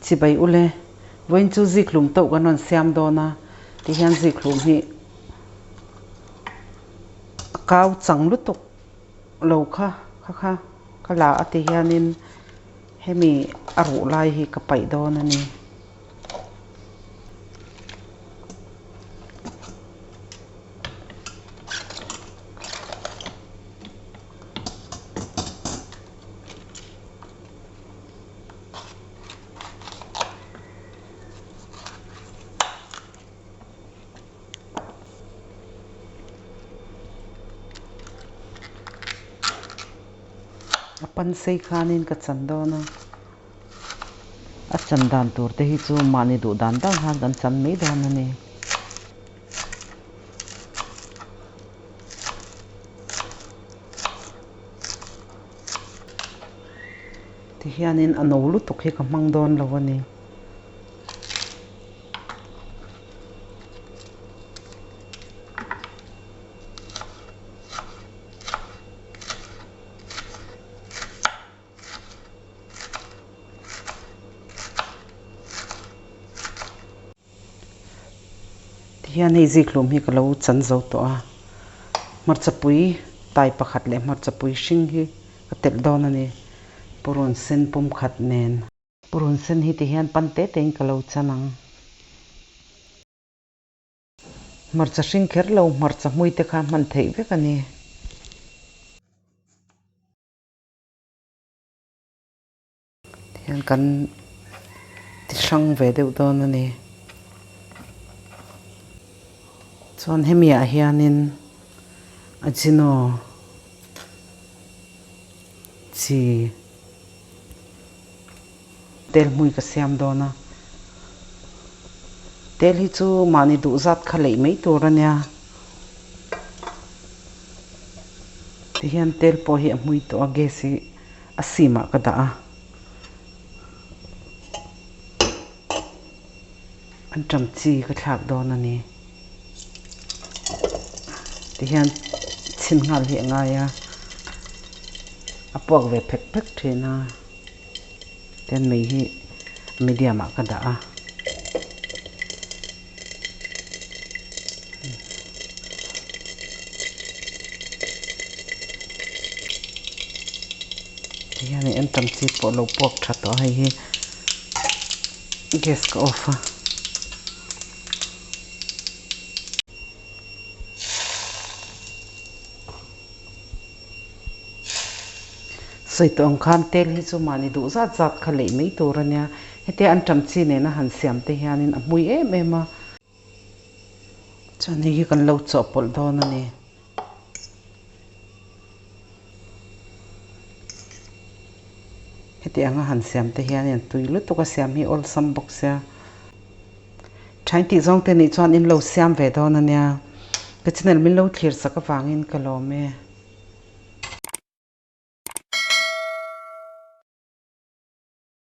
chỉ bay ule với chú Zikhlum tàu cái non xem đó na thì hiện Zikhlum hi cao chẳng lút tục lâu kha là thì hiện nên hemi aru lai hi cái bay đó na ni pan sei khanin ka chando na a chandan tur te hi chu mani du dan dang han kan chan mei don na ni ti hianin ano lu tuk hi ka mang don lo ani hian hei Zikhlum hi ka lo chan zo to a marchapui tai pakhat le marchapui hring hi ka tel don ani purun sen pum khat nen purun sen hi ti hian pante tein ka lo chanang marcha hring kher lo marcha mui te kha man thei vek ani hian kan ti sang ve deuh don ani chuan hemia hianin Ajinomoto chi tel mui ka siam dona tel hi chu mani du zat kha lei mei tur ania ti hian tel po hi mui to age si asima ka da a an tam chi ka thak don ani ti hian chin ngal hi nga ya apok ve phek phek thina ten mei hi medium ka da a ti hian en tam chi po lo pok tha to hai hi gas ka off soi tong khan tel hi chu mani du zat zat kha lei mei tur ania hete an tam chi ne na han siam te hianin a mui em em a chani hi kan lo cho pol don ani hete anga han siam te hianin tuilu to ka siam hi ol sam box ya thain ti zong te ni chuan in lo siam ve don ania ka channel min lo thlir saka wangin ka lo me